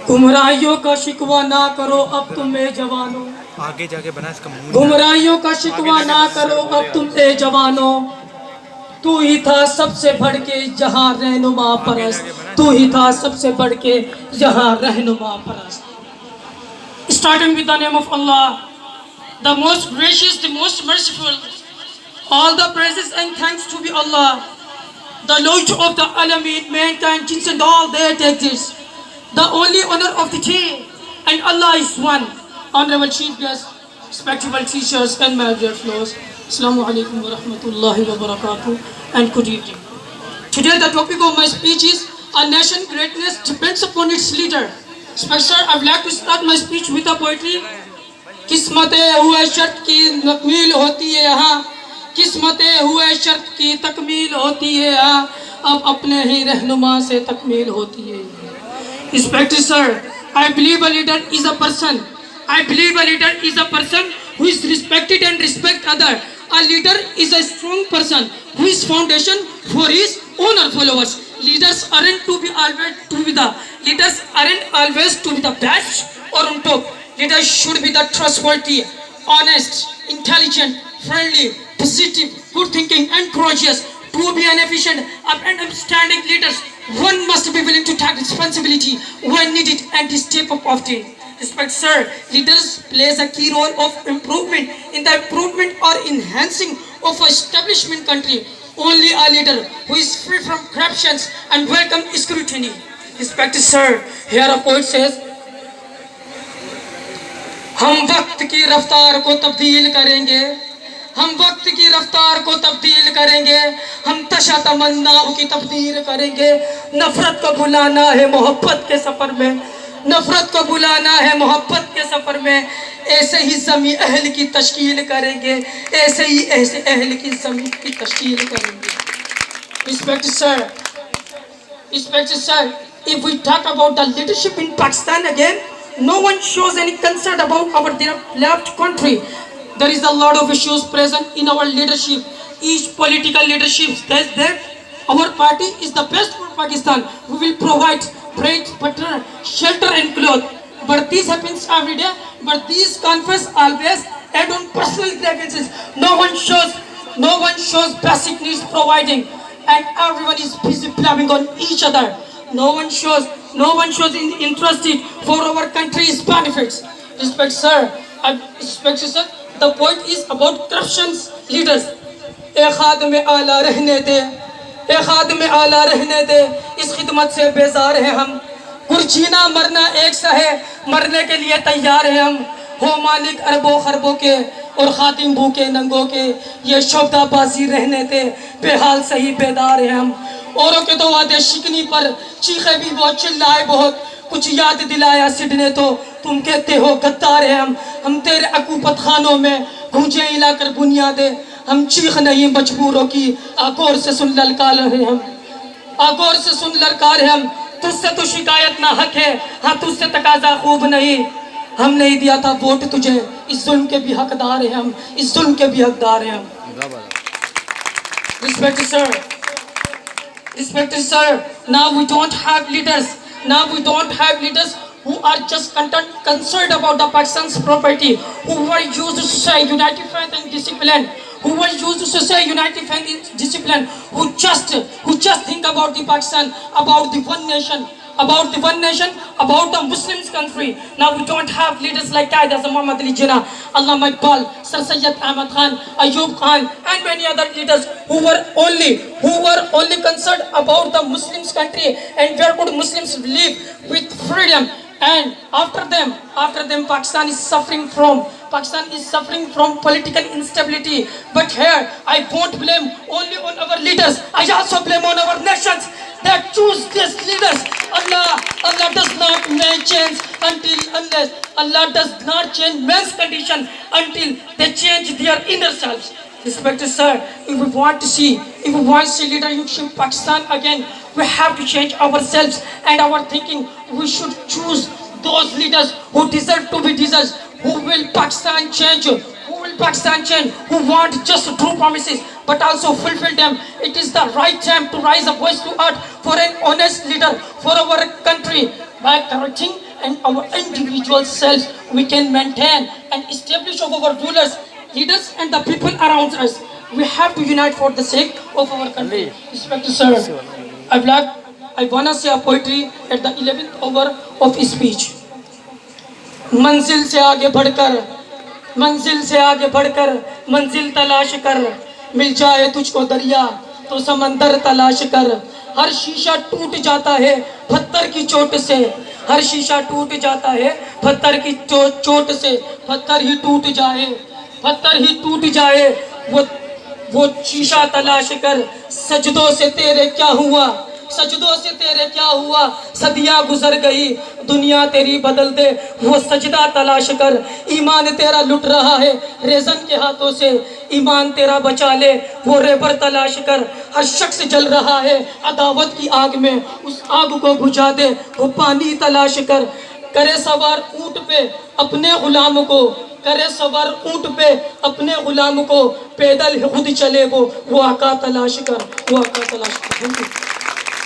गुमराहियों का शिकवा ना करो अब तुम जवानों, आगे जाके बना इसका मुंह। गुमराहियों का शिकवा ना करो अब तुम जवानों। तू ही था सबसे बढ़ के जहाँ रहनुमा परस्त, तू ही था सबसे बढ़ के जहाँ रहनुमा परस्त। Starting with the name of Allah, the most gracious, the most merciful. All the praises and thanks to be Allah, the Lord of the Alameen, mankind, jinns and all that exist, the only owner of the day, and Allah is one. Honorable Chief Guest, respectable teachers and my dear fellows, Assalamu alaikum wa rahmatullahi wa barakatuh, and good evening. Today the topic of my speech is a nation greatness depends upon its leader. Sir, I would like to start my speech with a poetry. किस्मतें हुए शर्त की तकमील होती है यहाँ, किस्मतें हुए शर्त की तकमील होती है यहाँ, अब अपने ही रहनुमा से तकमील होती है। Respected sir, I believe a leader is a person. I believe a leader is a person who is respected and respect other. A leader is a strong person who is foundation for his own followers. Leaders aren't to be always to be the leaders aren't always to be the best or on top. Leaders should be the trustworthy, honest, intelligent, friendly, positive, good thinking, and courageous. To be an efficient and upstanding leaders, one must be willing to take responsibility when needed and step up often. Respect, sir. Leaders plays a key role of improvement in the improvement or enhancing of a establishment country. Only a leader who is free from corruptions and welcome scrutiny. Respect, sir. Here a poet says, हम वक्त की रफ्तार को तब्दील करेंगे, हम वक्त की रफ्तार को तब्दील करेंगे, हम तशा तमन्नाओं की तब्दील करेंगे। नफरत को बुलाना है मोहब्बत के सफ़र में, नफरत को बुलाना है मोहब्बत के सफ़र में। ऐसे ही ज़मी अहल की तश्कील करेंगे, ऐसे ही ऐसे अहल की ज़मी की तश्कील करेंगे। Respected sir, respected sir, if we talk about the leadership in Pakistan again, no one shows any concern about our left country. There is a lot of issues present in our leadership. Each political leadership says that our party is the best for Pakistan. We will provide bread, butter, shelter and clothes. But this happens every day. But these conferences always add on personal grievances. No one shows basic needs providing, and everyone is busy blabbing on each other. No one shows interested for our country's benefits. Respect sir, the point is about corruption's leaders. ए खादमे आला रहने दे, ए खादमे आला रहने दे, इस खिदमत से बेजार हैं हम। कुर्जीना मरना एक सा है, मरने के लिए तैयार हैं हम। हो मालिक अरबों खरबों के और खातिम भूखे नंगों के, ये शब्दाबाजी रहने दे, बेहाल सही बेदार हैं हम। औरों के तो वादे शिकनी पर चीखे भी बहुत, चिल्लाए बहुत, कुछ याद दिलाया सिडने तो तुम कहते हो गद्दार है हम तेरे अकूपत खानों में गूंजे हिलाकर बुनियादें, हम चीख नहीं मजबूरों की, आगोर से सुन ललकार है हम, आगोर से सुन ललकार है हम। तुझसे तो शिकायत ना हक है, हाँ तुझसे तकाजा खूब नहीं, हम नहीं दिया था वोट तुझे, इस जुल्म के भी हकदार है हम, इस जुल्म के भी हकदार है हम। Respected sir, respected sir, now we don't have leaders, now we don't have leaders who are just concerned about the Pakistan's property, who were used to say united faith and discipline, who were used to say united faith and discipline, who just think about the Pakistan, about the one nation, about the one nation, about the Muslims country. Now we don't have leaders like Qaid Azam Muhammad Ali Jinnah, Allama Iqbal, Sir Sayyid Ahmad Khan, Ayub Khan, and many other leaders who were only concerned about the Muslims country and where could Muslims live with freedom. And after them, Pakistan is suffering from political instability. But here, I won't blame only on our leaders. I also blame on our nations that choose these leaders. Allah does not make change unless Allah does not change man's condition until they change their inner selves. Respected sir, if we want to see leadership in Pakistan again, we have to change ourselves and our thinking. We should choose those leaders who deserve to be leaders, who will Pakistan change, who want just true promises but also fulfill them. It is the right time to rise a voice to earth for an honest leader for our country by correcting and our individual selves we can maintain and establish of our rulers, leaders and the people around us. We have to unite for the sake of our country. Respected sir, I wanna say a poetry at the 11th hour of speech. मंजिल से आगे बढ़कर, मंजिल से आगे बढ़कर मंजिल तलाश कर, मिल जाए तुझको दरिया तो समंदर तलाश कर। हर शीशा टूट जाता है पत्थर की चोट से, हर शीशा टूट जाता है पत्थर की चोट से। पत्थर ही टूट जाए, पत्थर ही टूट जाए, वो शीशा तलाश कर। सजदों से तेरे क्या हुआ, सजदों से तेरे क्या हुआ, सदियां गुजर गई दुनिया तेरी बदल दे, वो सजदा तलाश कर। ईमान तेरा लुट रहा है रेजन के हाथों से, ईमान तेरा बचा ले वो रेबर तलाश कर। हर शख्स जल रहा है अदावत की आग में, उस आग को बुझा दे वो पानी तलाश कर। करे सवार ऊंट पे अपने गुलाम को, करे सवार ऊंट पे अपने गुलाम को, पैदल खुद चले वो आका तलाश कर, वो आका तलाश कर।